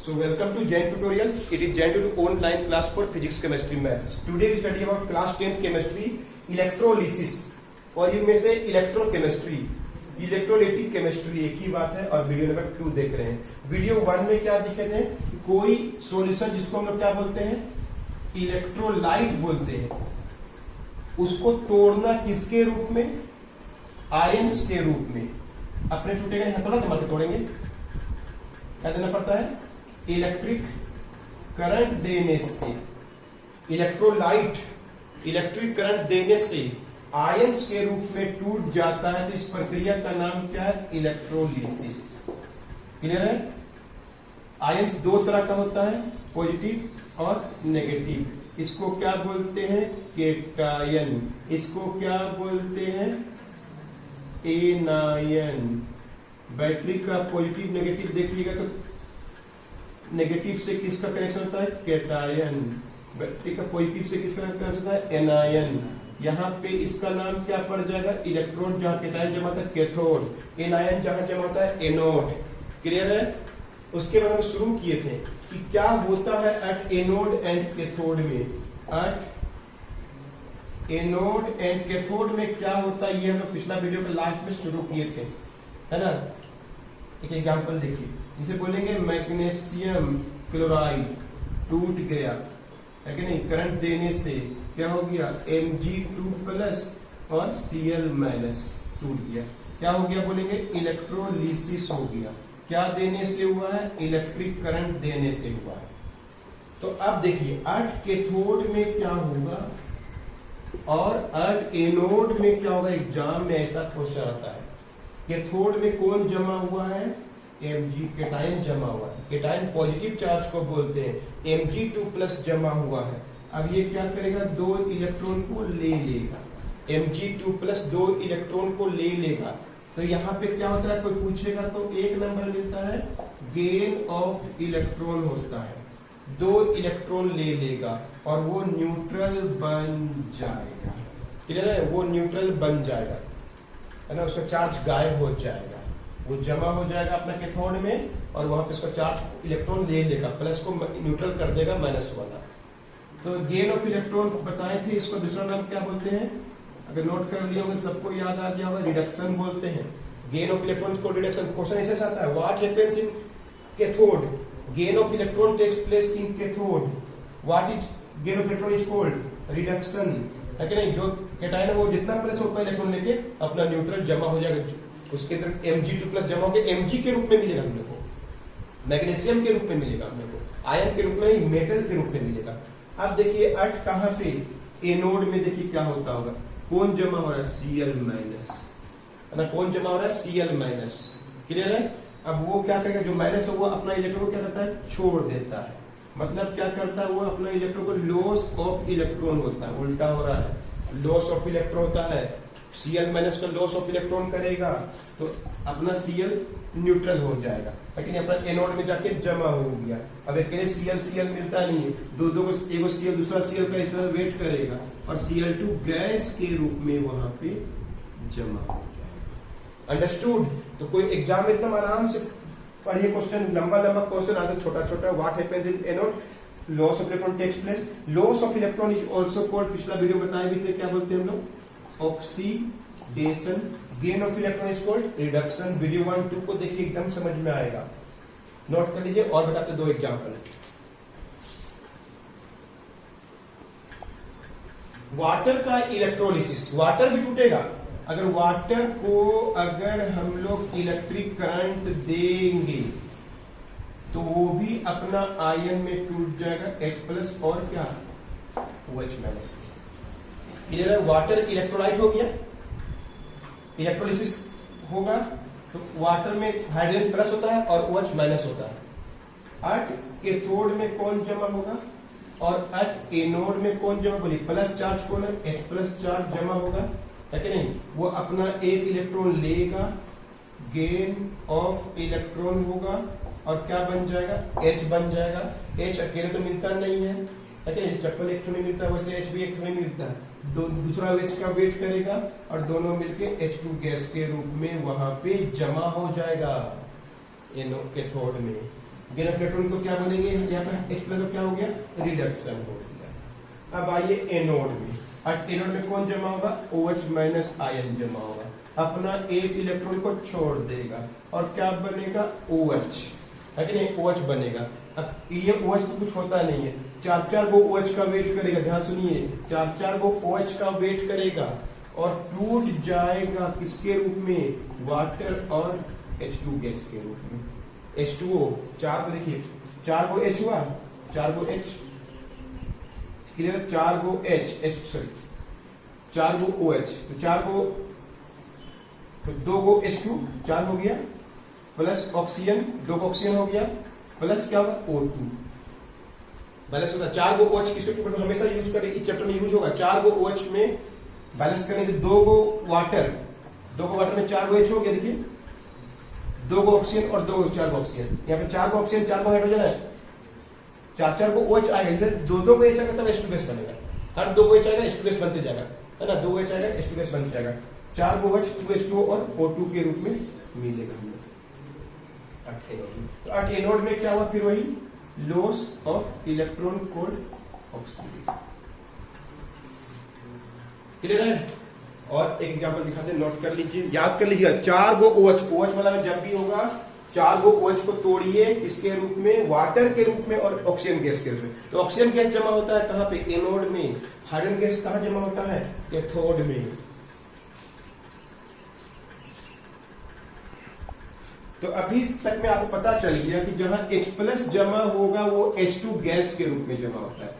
So welcome to Jain Tutorials. It is Jain Tutorial online class for physics, chemistry, maths. Today we study about class 10th chemistry, electrolysis और ये में से electrochemistry, electrolytic chemistry एक ही बात है और video number 2 देख रहे हैं। वीडियो 1 में क्या दिखे थे? कोई सॉल्यूशन जिसको हम लोग क्या बोलते हैं? इलेक्ट्रोलाइट बोलते हैं। उसको तोड़ना किसके रूप में? आयंस के रूप में। अपने टूटेगा नहीं, थोड़ा सा मत तोड़ेंगे। क्या देना पड़ता है? इलेक्ट्रिक करंट देने से, इलेक्ट्रोलाइट इलेक्ट्रिक करंट देने से आयंस के रूप में टूट जाता है। तो इस प्रक्रिया का नाम क्या है? इलेक्ट्रोलिसिस। क्लियर है? आयंस दो तरह का होता है, पॉजिटिव और नेगेटिव। इसको क्या बोलते हैं? केटायन। इसको क्या बोलते हैं? एनायन। बैटरी का पॉजिटिव नेगेटिव देखिएगा तो नेगेटिव से किसका कनेक्शन होता है? केटायन। बैटरी का पॉजिटिव से किसका कनेक्शन होता है? एनायन। यहाँ पे इसका नाम क्या पड़ जाएगा? इलेक्ट्रॉन। जहां केटायन जमा होता है कैथोड, एनायन जहां जमा होता है एनोड। क्लियर है? उसके बाद हम शुरू किए थे कि क्या होता है एट एनोड एंड कैथोड में। एट एनोड एंड कैथोड में क्या होता है, ये हम लोग पिछला वीडियो के लास्ट में शुरू किए थे, है ना। एक एग्जाम्पल देखिए, जिसे बोलेंगे मैग्नीशियम क्लोराइड टूट गया, है कि नहीं? करंट देने से क्या हो गया? Mg2+ और Cl- टूट गया। क्या हो गया बोलेंगे? इलेक्ट्रोलिसिस हो गया। क्या देने से हुआ है? इलेक्ट्रिक करंट देने से हुआ है। तो अब देखिए अर्थ कैथोड में क्या होगा और अर्थ एनोड में क्या होगा। एग्जाम में ऐसा क्वेश्चन आता है। कैथोड में कौन जमा हुआ है? Mg, केटायन जमा हुआ है। केटायन पॉजिटिव चार्ज को बोलते हैं। Mg2+ जमा हुआ है। अब ये क्या करेगा? दो इलेक्ट्रॉन को ले लेगा। Mg2+ दो इलेक्ट्रॉन को ले लेगा। तो यहाँ पे क्या होता है? कोई पूछेगा तो एक नंबर मिलता है, गेन ऑफ इलेक्ट्रॉन होता है। दो इलेक्ट्रॉन ले लेगा और वो न्यूट्रल बन जाएगा। क्लियर है? वो न्यूट्रल बन जाएगा, है ना। उसका चार्ज गायब हो जाएगा, वो जमा हो जाएगा अपना कैथोड में और वहां पे उसका चार्ज इलेक्ट्रॉन ले लेगा, प्लस को न्यूट्रल कर देगा माइनस वाला। तो गेन ऑफ इलेक्ट्रॉन बताए थे, इसको दूसरा नाम क्या बोलते हैं? अगर नोट कर लिया होगा, सबको याद आ गया होगा, रिडक्शन बोलते हैं। गेन ऑफ इलेक्ट्रॉन को रिडक्शन। क्वेश्चन ऐसे आता है, what happens in cathode? Gain of electron takes place in cathode. What is gain of electron is called? Reduction, है कि नहीं। जो केटायन है वो जितना प्लस होता है इलेक्ट्रॉन लेके अपना न्यूट्रल जमा हो जाएगा, उसके अंदर Mg2+ जमा होकर Mg के रूप में मिलेगा हम लोग को, मैग्नीशियम के रूप में मिलेगा हम लोग को, आयन के रूप में, मेटल के रूप में मिलेगा। अब देखिए अर्थ कहां पे? एनोड में। देखिए क्या होता होगा, कौन जमा हो रहा है? Cl-, है ना। कौन जमा हो रहा है? Cl-। क्लियर है? अब वो क्या करेगा? जो माइनस है वो अपना इलेक्ट्रॉन क्या करता है? छोड़ देता है। मतलब क्या करता है? वो अपना इलेक्ट्रॉन को लॉस ऑफ इलेक्ट्रॉन होता है। उल्टा हो रहा है, लॉस ऑफ इलेक्ट्रॉन होता है। Cl- का लॉस ऑफ इलेक्ट्रॉन करेगा तो अपना Cl न्यूट्रल हो जाएगा, लेकिन अपना एनोड में जाके जमा हो गया। अब अकेले Cl मिलता नहीं है, दो को, एगो Cl दूसरा Cl का इस तरह वेट करेगा और Cl2 गैस के रूप में वहां पे जमा हो जाएगा। अंडरस्टूड? तो कोई एग्जाम में एकदम आराम से पढ़िए, क्वेश्चन लंबा क्वेश्चन आता है, छोटा छोटा। What happens in anode? Loss of electron takes place. Loss of electron is also called, पिछला वीडियो बताए भी थे, क्या बोलते हैं हम लोग? Oxidation. Gain of electron is called reduction. Video 1-2 को देखिए, एकदम समझ में आएगा। नोट कर लीजिए और बताते दो एग्जांपल। वाटर का इलेक्ट्रोलिसिस। वाटर भी टूटेगा। अगर वाटर को अगर हम लोग इलेक्ट्रिक करंट देंगे तो वो भी अपना आयन में टूट जाएगा, H+ और क्या? OH-। क्लियर है? वाटर इलेक्ट्रोलाइट हो गया, इलेक्ट्रोलिसिस होगा तो वाटर में हाइड्रोजन प्लस होता है और OH- होता है। अर्थ कैथोड में कौन जमा होगा और अर्थ एनोड में कौन जमा? बोलिए प्लस चार्ज कौन है? H+ चार्ज जमा होगा, है कि नहीं। वो अपना एक इलेक्ट्रॉन लेगा, गेन ऑफ इलेक्ट्रॉन होगा और क्या बन जाएगा? H बन जाएगा। H अकेले तो मिलता नहीं है, लेकिन इस चप्पल एक नहीं मिलता, वैसे H भी एक नहीं मिलता है। दूसरा H का वेट करेगा और दोनों मिलके H2 गैस के रूप में वहां पे जमा हो जाएगा कैथोड में। गेन ऑफ इलेक्ट्रॉन को क्या बोलेंगे, यहाँ पे H प्लस क्या हो गया, रिडक्शन हो गया। अब आइए एनोड में, और एनोड में कौन जमा होगा, OH माइनस आयन जमा होगा, अपना एक इलेक्ट्रॉन को छोड़ देगा और क्या बनेगा, OH है कि नहीं, OH बनेगा। अब ये OH तो कुछ होता नहीं है, चार चार वो OH का वेट करेगा, ध्यान सुनिए, चार चार वो OH का वेट करेगा और टूट जाएगा किसके रूप में, वाटर और H2 गैस के रूप में। H2O चार को देखिए, चार को H हुआ, चार को H क्लियर, चार को H चार को OH, तो चार को, तो दो को H2 चार हो गया, प्लस ऑक्सीजन, दो को ऑक्सीजन हो गया, प्लस क्या होगा O2 बैलेंस होगा। चार को OH किसको हमेशा यूज करें, इस चैप्टर में यूज होगा, चार को OH में बैलेंस करेंगे, दो को वाटर, दो को वाटर में चार को H हो गया, देखिए दो को ऑक्सीजन और दो को चार को ऑक्सीजन, यहाँ पे चार को ऑक्सीजन चार को हाइड्रोजन है, चार चार को OH आएगा, जैसे दो दो को H आएगा तब H2 गैस बनेगा, हर दो को H आएगा H2 गैस बनते जाएगा, है ना, दो को H आएगा H2 गैस बन जाएगा, चार को OH 2H2 और O2 के रूप में मिलेगा हमें। तो अट एनोड में क्या हुआ, फिर वही loss of electron cold oxidation, clear है। और एक एग्जांपल दिखाते हैं, नोट कर लीजिए, याद कर लीजिएगा, चार गो OH वाला में जब भी होगा चार गो OH को तोड़िए किसके रूप में, वाटर के रूप में और ऑक्सीजन गैस के रूप में। तो ऑक्सीजन गैस जमा होता है कहां पे, एनोड में, हाइड्रोजन गैस कहां जमा होता है, कैथोड में। तो अभी तक में आपको पता चल गया कि जहां H प्लस जमा होगा वो H2 गैस के रूप में जमा होता है,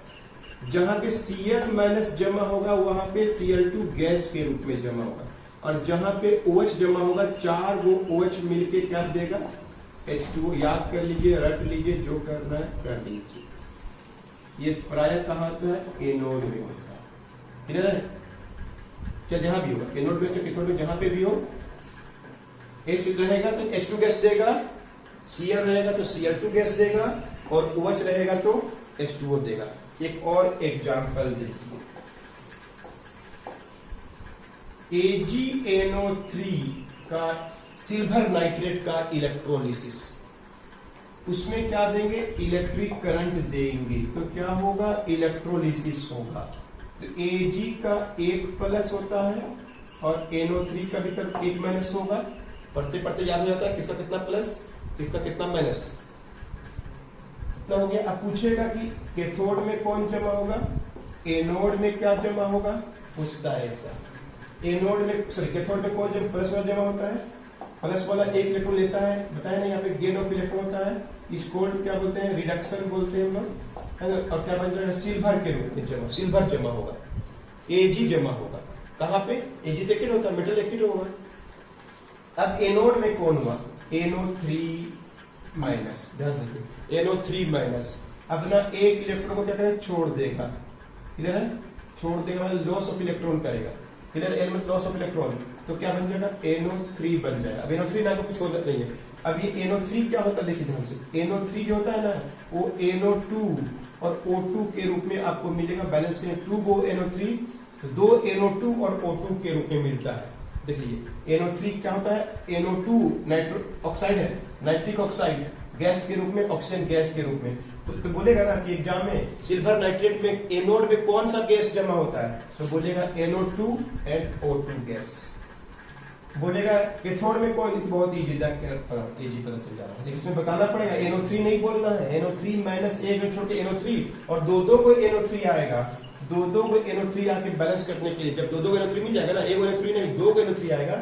जहां पे Cl माइनस जमा होगा वहां पे Cl2 गैस के रूप में जमा होगा, और जहां पे OH जमा होगा चार वो OH मिलके क्या देगा, H2। याद कर लीजिए, रट लीजिए, जो करना है कर लीजिए। ये प्राय कहां होता है, एनोड में होता है, क्लियर है, चाहे जहां भी होगा, एनोड में चाहे कैथोड में, जहां पे भी हो, H रहेगा तो H2 गैस देगा, Cl रहेगा तो Cl2 गैस देगा, और OH रहेगा तो H2O देगा। एक और एग्जांपल देखिए, AgNO3 का सिल्वर नाइट्रेट का इलेक्ट्रोलिसिस, उसमें क्या देंगे, इलेक्ट्रिक करंट देंगे, तो क्या होगा, इलेक्ट्रोलिसिस होगा। तो Ag का एक प्लस होता है और NO3 का भी तरफ एक माइनस होगा, पढ़ते पढ़ते याद हो जाता है किसका कितना प्लस किसका कितना माइनस, इतना हो गया। अब पूछेगा कि कैथोड में कौन जमा होगा, एनोड में क्या जमा होगा, पूछता है ऐसा। एनोड में सॉरी कैथोड में कौन जमा, प्लस वाला जमा होता है, प्लस वाला एक इलेक्ट्रॉन लेता है, बताया ना, यहाँ पे गेन ऑफ इलेक्ट्रॉन होता है, इसको क्या बोलते हैं, रिडक्शन बोलते हैं हम लोग, है ना, और क्या बन जाएगा, सिल्वर के रूप में जमा, सिल्वर जमा होगा, Ag जमा होगा, कहाँ पे, Ag लिक्विड होता है, मेटल लिक्विड होगा। अब एनोड में कौन हुआ, NO3 माइनस, ध्यान रखिए, NO3 माइनस अपना एक इलेक्ट्रॉन को क्या करेगा, छोड़ देगा, क्लियर है, छोड़ देगा मतलब लॉस ऑफ इलेक्ट्रॉन करेगा, क्लियर, एन मतलब लॉस ऑफ इलेक्ट्रॉन, तो क्या बन जाएगा, NO3 बन जाएगा। अब NO3 ना कुछ होता नहीं है, अब ये NO3 क्या होता है, देखिए ध्यान से, NO3 जो होता है ना वो NO2 और O2 के रूप में आपको मिलेगा, बैलेंस में 2 गो NO3, तो 2 NO2 और O2 के रूप में मिलता है। देखिए NO3 क्या होता है, NO2 नाइट्रो ऑक्साइड है, नाइट्रिक ऑक्साइड गैस के रूप में, ऑक्सीजन गैस के रूप में। तो बोलेगा ना कि एग्जाम में सिल्वर नाइट्रेट में एनोड में कौन सा गैस जमा होता है, तो बोलेगा NO2 एंड O2 गैस। बोलेगा कैथोड में कौन, बहुत इजी पता चल जा रहा है, लेकिन इसमें बताना पड़ेगा, NO3 नहीं बोलना है, NO3 माइनस एक छोड़ के NO3, और दो को NO3 आएगा, दो को NO3 आके बैलेंस करने के लिए, जब दो को NO3 मिल जाएगा ना, एक NO3 नहीं दो को NO3 आएगा,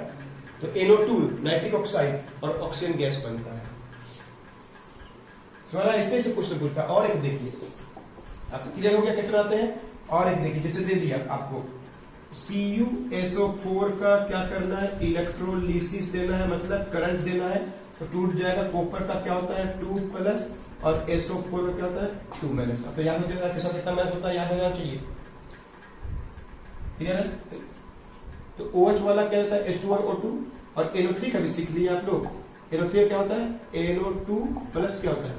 तो NO2 नाइट्रिक ऑक्साइड और ऑक्सीजन गैस बनता है। सवाल ऐसे से क्वेश्चन पूछता है। और एक देखिए, आप तो क्लियर हो गया कैसे बनाते हैं, और एक देखिए, जैसे दे दिया आपको CuSO4 का क्या करना है, इलेक्ट्रोलिसिस देना है, मतलब करंट देना है, तो टूट जाएगा। कॉपर का क्या होता है 2 प्लस, और SO4 का क्या होता है 2 माइनस। अब तो याद हो जाएगा किसका कितना माइनस होता है, याद हो जाना चाहिए, क्लियर है। तो OH वाला क्या होता है H2 और O2, और NO3 का भी सीख लिया आप लोग। NO3 क्या होता है NO2 प्लस क्या होता है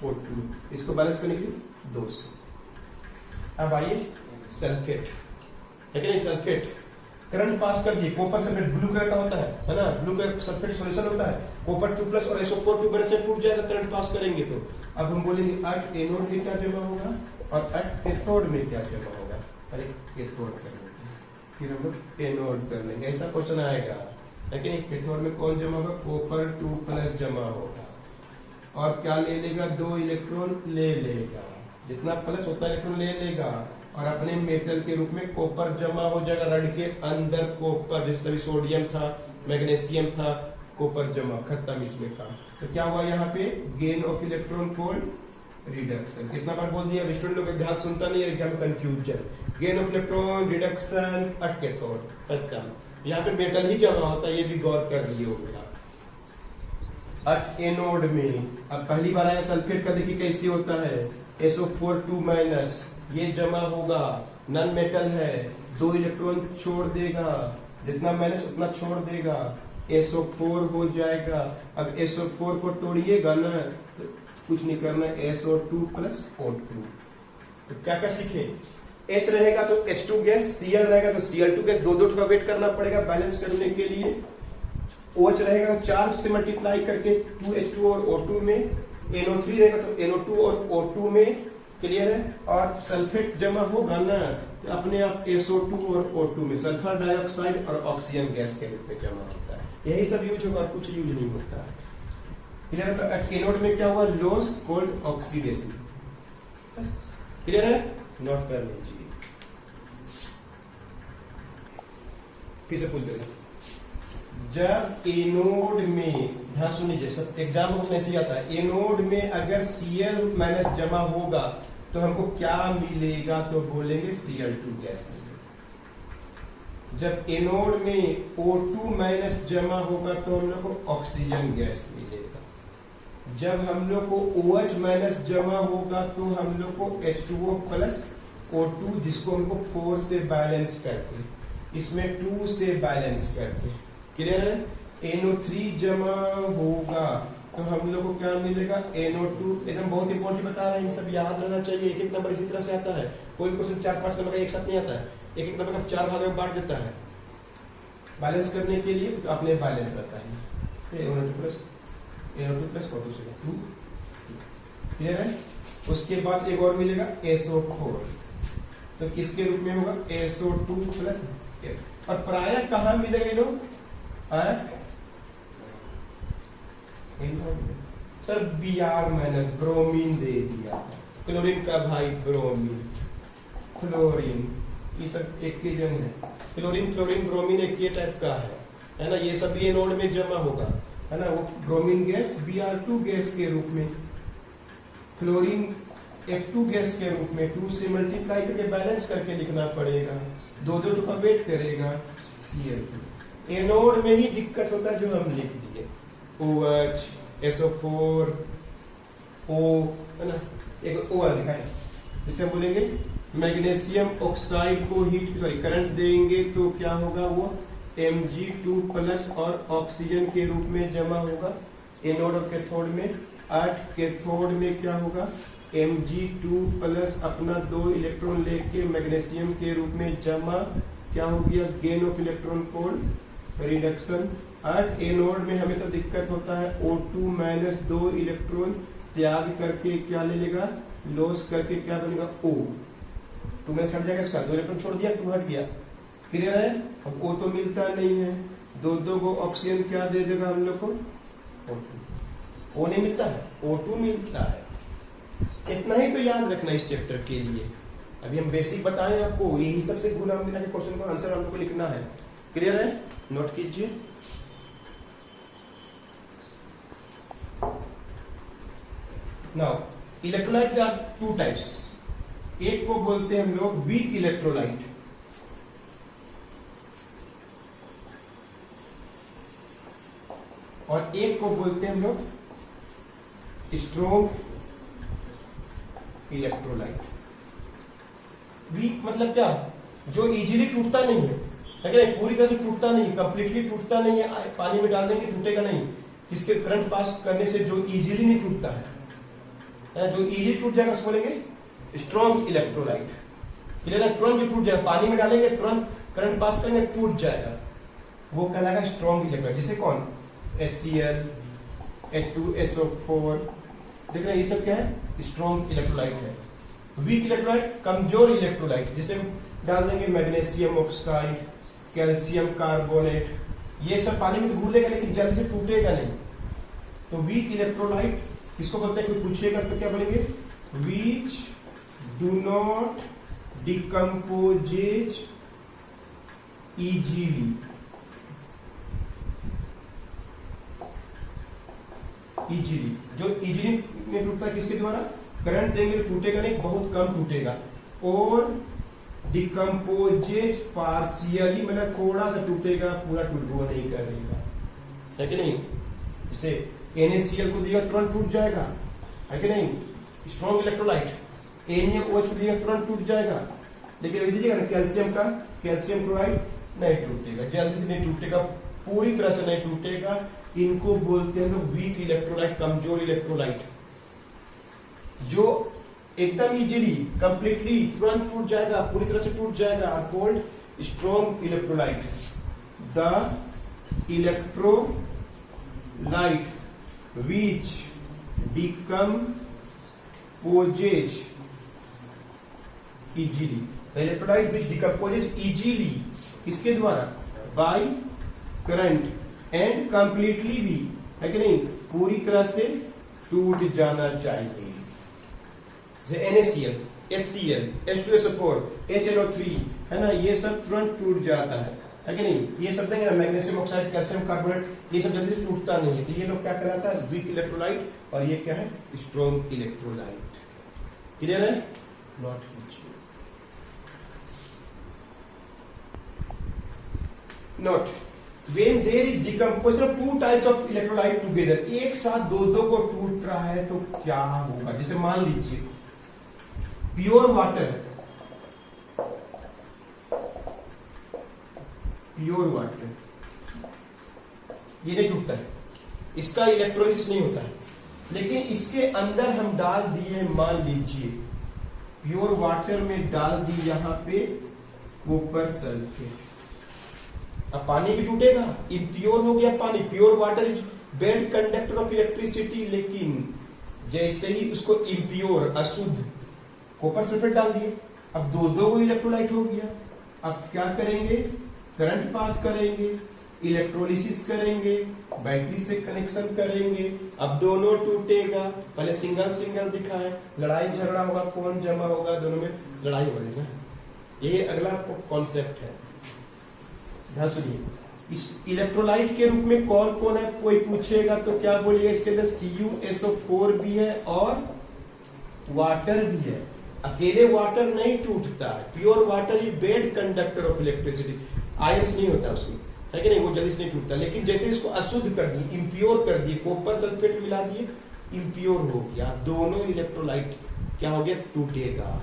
O2, इसको बैलेंस करने के लिए 2 से। अब आइए सल्फेट, है कि नहीं, सल्फेट करंट पास कर दिए, कॉपर सल्फेट ब्लू कलर का होता है ना, ब्लू कलर सल्फेट सॉल्यूशन होता है, कॉपर 2 प्लस और SO4 2 से टूट जाएगा करंट पास करेंगे। तो अब हम बोलेंगे अर्थ एनोड में क्या जमा होगा और अर्थ कैथोड में क्या जमा होगा। अरे कैथोड कर लेते हैं, फिर हम लोग एनोड कर लेंगे, ऐसा क्वेश्चन आएगा। लेकिन एक कैथोड में कौन जमा होगा, कॉपर 2 प्लस जमा होगा और क्या ले लेगा, 2 इलेक्ट्रॉन ले लेगा, जितना प्लस उतना इलेक्ट्रॉन ले लेगा और अपने मेटल के रूप में कॉपर जमा हो जाएगा। रड के अंदर कॉपर, जिस तरह सोडियम था, मैग्नीशियम था, कॉपर जमा, खत्म इसमें काम। तो क्या हुआ यहाँ पे, gain of electron cold reduction. कितना बार बोल दिया, स्टूडेंट लोग ध्यान सुनता नहीं है, exam confusion. Gain of electron reduction at cathode, खत्म। यहाँ पे मेटल ही जमा होता है, ये भी गौर कर लिए होगा। एट एनोड में अब पहली बार आया सल्फेट का, देखिए कैसे होता है, SO4 2 माइनस, ये जमा होगा, नॉन मेटल है, 2 इलेक्ट्रॉन छोड़ देगा, जितना माइनस उतना छोड़ देगा, SO4 हो जाएगा। अब SO4 को तोड़िएगा ना तो कुछ नहीं करना, SO2 प्लस O2। तो क्या क्या सीखे, H रहेगा तो H2 गैस, Cl रहेगा तो Cl2 गैस, दो का वेट करना पड़ेगा बैलेंस करने के लिए। OH रहेगा तो 4 से मल्टीप्लाई करके 2H2 और O2 में, NO3 रहेगा तो NO2 और O2 में, क्लियर है। और सल्फेट जमा होगा ना तो अपने आप SO2 और O2 में, सल्फर डाइऑक्साइड और ऑक्सीजन गैस के रूप में जमा होता है। यही सब यूज होगा और कुछ यूज नहीं होता है, क्लियर है। तो एनोड में क्या हुआ, लॉस कोल्ड ऑक्सीडेशन, बस क्लियर है, नोट कर लीजिए। फिर से पूछ देगा, जब एनोड में, ध्यान सुनिए, सब एग्जाम में ऐसे ही आता है, एनोड में अगर Cl माइनस जमा होगा तो हमको क्या मिलेगा, तो बोलेंगे Cl2 गैस मिलेगा। जब एनोड में O2 माइनस जमा होगा तो हम लोग को ऑक्सीजन गैस मिलेगा। जब हम लोग को OH माइनस जमा होगा तो हम लोग को H2O प्लस O2, जिसको हमको 4 से बैलेंस करके, इसमें 2 से बैलेंस करके, क्लियर है। NO3 जमा होगा तो हम लोग को क्या मिलेगा, NO2। एकदम बहुत इंपॉर्टेंट बता रहे हैं, ये सब याद रहना चाहिए। एक एक नंबर इसी तरह से आता है, कोई क्वेश्चन 4-5 नंबर का एक साथ नहीं आता है, एक एक नंबर का 4 भाग में बांट देता है बैलेंस करने के लिए, तो अपने बैलेंस रहता है। NO2 प्लस O2 से 2, क्लियर है। उसके बाद एक और मिलेगा SO4, तो किसके रूप में होगा, SO2 प्लस। और प्राय कहाँ मिलेगा ये लोग, सर Br माइनस, ब्रोमीन दे दिया, क्लोरीन का भाई ब्रोमीन, क्लोरीन, ये सब एक ही जन है, क्लोरीन ब्रोमीन एक ही टाइप का है ना। ये सब ये नोड में जमा होगा, है ना। वो ब्रोमीन गैस Br2 गैस के रूप में, क्लोरीन F2 गैस के रूप में, 2 से मल्टीप्लाई करके बैलेंस करके लिखना पड़ेगा, 2 का वेट करेगा Cl2। एनोड में ही दिक्कत होता है जो हम लिख दिए, OH, SO4, O, है ना। एक O दिखाए, जिसे हम बोलेंगे मैग्नीशियम ऑक्साइड को हीट करंट देंगे तो क्या होगा, वो Mg2 प्लस और ऑक्सीजन के रूप में जमा होगा एनोड और कैथोड में। कैथोड में क्या होगा, Mg2 प्लस अपना 2 इलेक्ट्रॉन लेके मैग्नीशियम के रूप में जमा, क्या हो गया, gain of electron cold reduction. Anode में हमेशा दिक्कत होता है, O2 माइनस 2 इलेक्ट्रॉन त्याग करके क्या ले लेगा, लॉस करके क्या बनेगा, O। 2 में हट जाएगा, इसका 2 इलेक्ट्रॉन छोड़ दिया, 2 हट गया, क्लियर है। अब O तो मिलता नहीं है, 2 को ऑक्सीजन क्या दे देगा हम लोग को, O नहीं मिलता है, O2 मिलता है। इतना ही तो याद रखना इस चैप्टर के लिए। अभी हम बेसिक बताएं आपको, यही सबसे गुना मिला के क्वेश्चन को आंसर हम लोग को लिखना है, क्लियर है, नोट कीजिए। नाउ इलेक्ट्रोलाइट आर 2 टाइप्स, एक को बोलते हैं हम लोग वीक इलेक्ट्रोलाइट, और एक को बोलते हैं हम लोग स्ट्रॉन्ग इलेक्ट्रोलाइट। वीक मतलब क्या, जो इजीली टूटता नहीं है, लेकिन पूरी तरह से टूटता नहीं, कंप्लीटली टूटता नहीं है, पानी में डाल देंगे टूटेगा नहीं, इसके करंट पास करने से जो इजीली नहीं टूटता है, जो इजीली टूट जाएगा उसको बोलेंगे स्ट्रॉन्ग इलेक्ट्रोलाइट, क्लियर है। तुरंत जो टूट जाएगा, पानी में डालेंगे तुरंत करंट पास करेंगे टूट जाएगा, वो कहलाएगा स्ट्रॉन्ग इलेक्ट्रोलाइट। जैसे कौन, HCl, H2SO4, देख रहे हैं ये सब क्या है, स्ट्रॉन्ग इलेक्ट्रोलाइट है। वीक इलेक्ट्रोलाइट, कमजोर इलेक्ट्रोलाइट, जिसे डाल देंगे मैग्नीशियम ऑक्साइड, कैल्शियम कार्बोनेट, ये सब पानी में तो घुलेगा लेकिन जल्दी से टूटेगा नहीं। तो वीक इलेक्ट्रोलाइट किसको बोलते हैं, कोई पूछेगा तो क्या बोलेंगे, which do not decompose easily, जो इजीली नहीं टूटता, किसके द्वारा, करंट देंगे तो टूटेगा नहीं, बहुत कम टूटेगा। और डिकम्पोजेज पार्शियली, मतलब थोड़ा सा टूटेगा, पूरा टूट नहीं करेगा, है कि नहीं। जैसे NaCl को दिया तुरंत टूट जाएगा, है कि नहीं, स्ट्रॉन्ग इलेक्ट्रोलाइट। NaOH को दिया तुरंत टूट जाएगा, लेकिन अभी दीजिएगा ना कैल्शियम का, कैल्शियम क्लोराइड नहीं टूटेगा, जल्दी से नहीं टूटेगा, पूरी तरह से नहीं टूटेगा। इनको बोलते हैं लोग वीक इलेक्ट्रोलाइट, कमजोर इलेक्ट्रोलाइट। जो एकदम इजीली कंप्लीटली तुरंत टूट जाएगा, पूरी तरह से टूट जाएगा, called strong electrolyte. The electrolyte which decomposes easily, the electrolyte which decomposes easily, किसके द्वारा, by current and completely भी, है कि नहीं, पूरी तरह से टूट जाना चाहिए। जैसे NaCl, HCl, H2SO4, HNO3, है ना, ये सब तुरंत टूट जाता है कि नहीं। ये सब देंगे ना, मैग्नीशियम ऑक्साइड, कैल्शियम कार्बोनेट, ये सब जल्दी से टूटता नहीं है। तो ये लोग क्या कहलाता है, वीक इलेक्ट्रोलाइट, और ये क्या है, स्ट्रॉन्ग इलेक्ट्रोलाइट। क्लियर है, not not when there is decomposition of two types of electrolyte together, एक साथ दो को टूट रहा है तो क्या होगा। जैसे मान लीजिए प्योर वाटर, प्योर वाटर ये नहीं टूटता है, इसका इलेक्ट्रोलिसिस नहीं होता है, लेकिन इसके अंदर हम डाल दिए, मान लीजिए प्योर वाटर में डाल दी यहां पे कॉपर सल्फेट, अब पानी भी टूटेगा, इम्प्योर हो गया पानी। Pure water is bad conductor of electricity, लेकिन जैसे ही उसको इम्प्योर, अशुद्ध कॉपर सल्फेट डाल दिए, अब दो इलेक्ट्रोलाइट हो गया। अब क्या करेंगे, करंट पास करेंगे, इलेक्ट्रोलिसिस करेंगे, बैटरी से कनेक्शन करेंगे, अब दोनों टूटेगा। पहले सिंगल सिंगल दिखाए, लड़ाई झगड़ा होगा, कौन जमा होगा, दोनों में लड़ाई हो जाएगा। यही अगला कॉन्सेप्ट है, ध्यान सुनिए। इस इलेक्ट्रोलाइट के रूप में कौन कौन है, कोई पूछेगा तो क्या बोलिए, इसके अंदर CuSO4 भी है और वाटर भी है। अकेले वाटर नहीं टूटता है, pure water he bad conductor of electricity, ions नहीं होता उसमें, है कि नहीं, वो जल्दी से नहीं टूटता। लेकिन जैसे इसको अशुद्ध कर दिए, इम्प्योर कर दिए, कॉपर सल्फेट मिला दिए, इम्प्योर हो गया, दोनों इलेक्ट्रोलाइट क्या हो गया, टूटेगा।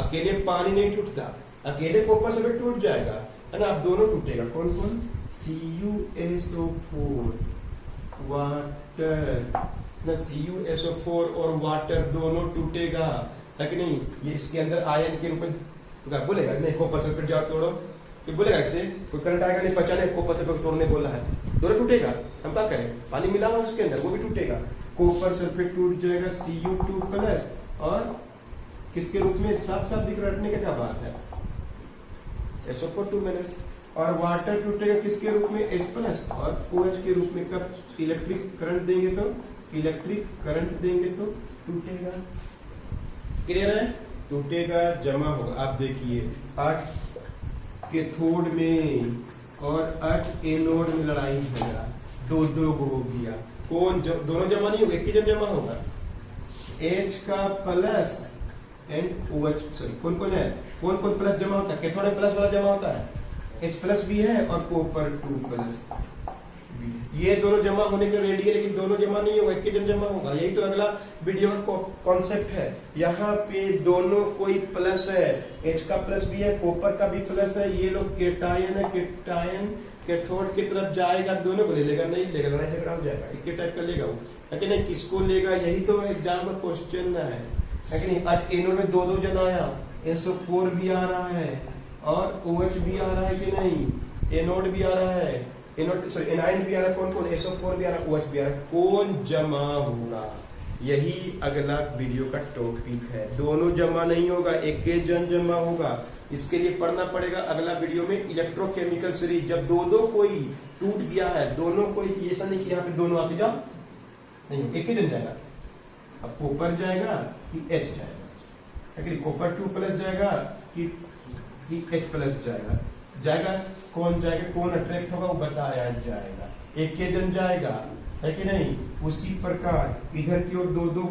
अकेले पानी नहीं टूटता, अकेले कॉपर सल्फेट टूट जाएगा, है ना, अब दोनों टूटेगा। कौन कौन, CuSO4 वाटर ना, CuSO4 और वाटर दोनों टूटेगा, है कि नहीं। ये इसके अंदर आयन के रूप में तो बोलेगा नहीं, कॉपर सल्फेट जाओ तोड़ो, तो बोलेगा इससे कोई करंट आएगा नहीं, पचा नहीं, कॉपर सल्फेट तोड़ने बोला है, दोनों टूटेगा। हम क्या करें, पानी मिला हुआ उसके अंदर, वो भी टूटेगा, कॉपर सल्फेट टूट जाएगा, Cu2+ और किसके रूप में, साफ साफ दिख रटने का क्या बात है, SO4 और वाटर टूटेगा किसके रूप में, H+ और OH के रूप में। कब इलेक्ट्रिक करंट देंगे तो, इलेक्ट्रिक करंट देंगे तो टूटेगा। क्लियर है, टूटेगा, जमा होगा। आप देखिए 8 कैथोड में और 8 एनोड में लड़ाई झगड़ा, दो को हो गया, कौन दोनों जमा नहीं होगा, एक ही जन जमा होगा। H का प्लस एंड OH, सॉरी कौन कौन है, कौन कौन प्लस जमा होता है, कैथोड में प्लस वाला जमा होता है, H+ भी है और कॉपर 2+, ये दोनों जमा होने के रेडी है, लेकिन दोनों जमा नहीं होगा, एक ही जन जमा होगा। यही तो अगला वीडियो का कॉन्सेप्ट है। यहाँ पे दोनों कोई प्लस है, H का प्लस भी है, कॉपर का भी प्लस है, ये लोग केटायन है, केटायन कैथोड की तरफ जाएगा, दोनों को ले लेगा, नहीं लेगा, लड़ाई झगड़ा हो जाएगा, एक टाइप का लेगा वो, है कि नहीं, किसको लेगा, यही तो एग्जाम में क्वेश्चन है कि नहीं। 8 एनोड में दो जन आया, SO4 भी आ रहा है, और OH भी आ रहा है कि नहीं, एनोड भी आ रहा है, एनोड सॉरी एनाइन भी आ रहा है, कौन कौन, SO4 भी आ रहा है, OH भी आ रहा है, कौन जमा होगा, यही अगला वीडियो का टॉपिक है। दोनों जमा नहीं होगा, एक के जन जमा होगा। इसके लिए पढ़ना पड़ेगा अगला वीडियो में इलेक्ट्रोकेमिकल सीरीज। जब दो दो कोई टूट गया है, दोनों कोई ऐसा नहीं कि यहाँ पे दोनों आते जाओ, नहीं, एक ही जन जाएगा। अब कॉपर जाएगा कि H जाएगा, कॉपर 2+ जाएगा कि H+ जाएगा, कौन जाएगा, कौन अट्रैक्ट होगा वो बताया जाएगा, एक के जन जाएगा, है कि नहीं। उसी प्रकार इधर की ओर दो दो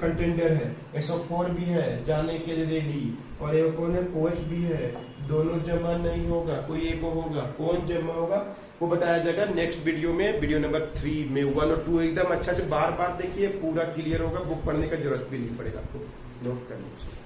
कंटेंडर है, SO4 भी है जाने के लिए रेडी, और एक कौन है, OH भी है, दोनों जमा नहीं होगा, कोई एक होगा, कौन जमा होगा वो बताया जाएगा नेक्स्ट वीडियो में, वीडियो नंबर 3 में। 1 और 2 एकदम अच्छा से बार बार देखिए, पूरा क्लियर होगा, बुक पढ़ने का जरूरत भी नहीं पड़ेगा आपको, नोट करने चाहिए।